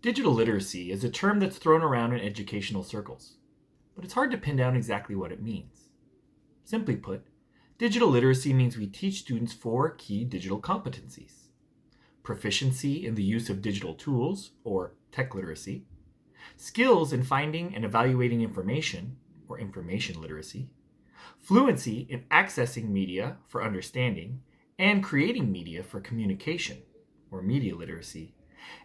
Digital literacy is a term that's thrown around in educational circles, but it's hard to pin down exactly what it means. Simply put, digital literacy means we teach students 4 key digital competencies: proficiency in the use of digital tools, or tech literacy, skills in finding and evaluating information, or information literacy, fluency in accessing media for understanding and creating media for communication, or media literacy,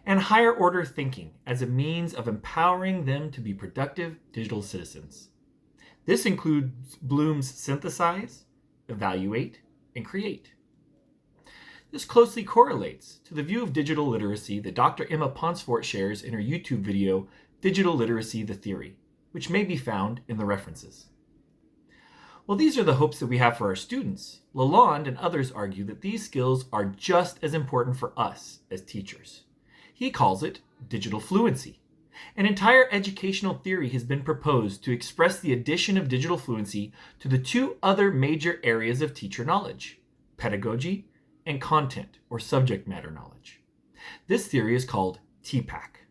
and higher order thinking as a means of empowering them to be productive digital citizens. This includes Bloom's synthesize, evaluate, and create. This closely correlates to the view of digital literacy that Dr. Emma Ponsfort shares in her YouTube video, Digital Literacy: The Theory, which may be found in the references. While these are the hopes that we have for our students, Lalonde and others argue that these skills are just as important for us as teachers. He calls it digital fluency. An entire educational theory has been proposed to express the addition of digital fluency to the 2 other major areas of teacher knowledge: pedagogy and content or subject matter knowledge. This theory is called TPACK.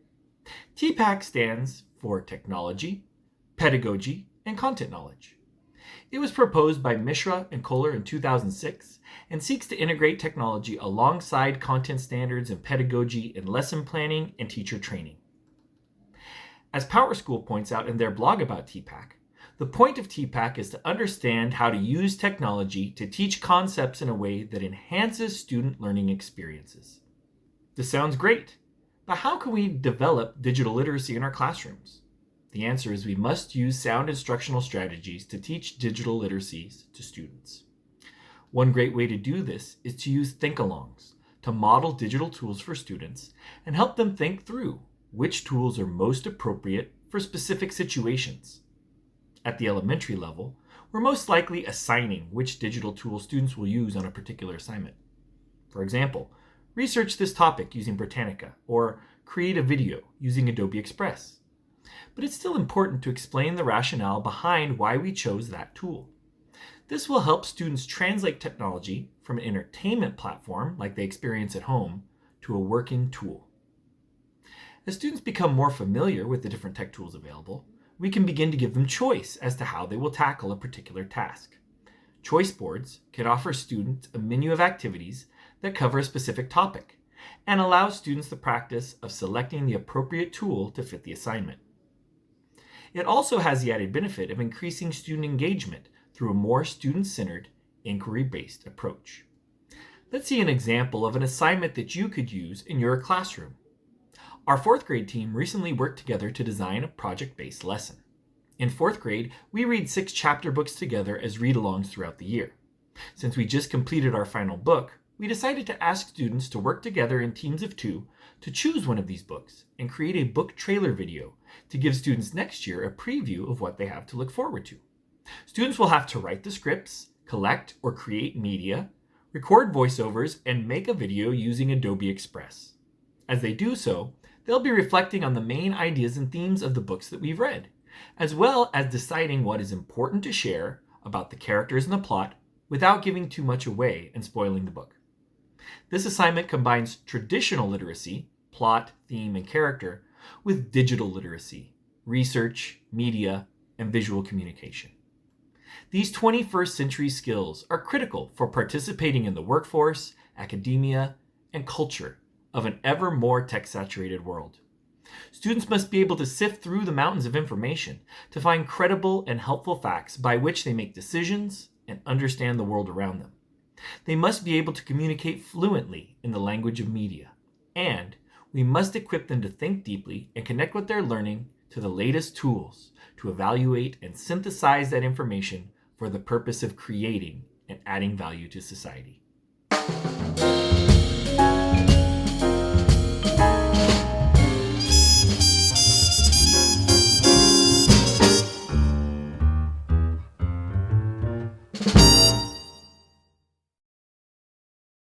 TPACK stands for technology, pedagogy, and content knowledge. It was proposed by Mishra and Kohler in 2006 and seeks to integrate technology alongside content standards and pedagogy in lesson planning and teacher training. As PowerSchool points out in their blog about TPACK, the point of TPACK is to understand how to use technology to teach concepts in a way that enhances student learning experiences. This sounds great, but how can we develop digital literacy in our classrooms? The answer is we must use sound instructional strategies to teach digital literacies to students. One great way to do this is to use think-alongs to model digital tools for students and help them think through which tools are most appropriate for specific situations. At the elementary level, we're most likely assigning which digital tool students will use on a particular assignment. For example, research this topic using Britannica, or create a video using Adobe Express. But it's still important to explain the rationale behind why we chose that tool. This will help students translate technology from an entertainment platform like they experience at home to a working tool. As students become more familiar with the different tech tools available, we can begin to give them choice as to how they will tackle a particular task. Choice boards can offer students a menu of activities that cover a specific topic and allow students the practice of selecting the appropriate tool to fit the assignment. It also has the added benefit of increasing student engagement through a more student-centered, inquiry-based approach. Let's see an example of an assignment that you could use in your classroom. Our 4th grade team recently worked together to design a project-based lesson. In 4th grade, we read 6 chapter books together as read-alongs throughout the year. Since we just completed our final book, we decided to ask students to work together in teams of 2 to choose one of these books and create a book trailer video to give students next year a preview of what they have to look forward to. Students will have to write the scripts, collect or create media, record voiceovers, and make a video using Adobe Express. As they do so, they'll be reflecting on the main ideas and themes of the books that we've read, as well as deciding what is important to share about the characters and the plot without giving too much away and spoiling the book. This assignment combines traditional literacy, plot, theme, and character, with digital literacy, research, media, and visual communication. These 21st century skills are critical for participating in the workforce, academia, and culture of an ever more tech-saturated world. Students must be able to sift through the mountains of information to find credible and helpful facts by which they make decisions and understand the world around them. They must be able to communicate fluently in the language of media, and we must equip them to think deeply and connect what they're learning to the latest tools to evaluate and synthesize that information for the purpose of creating and adding value to society.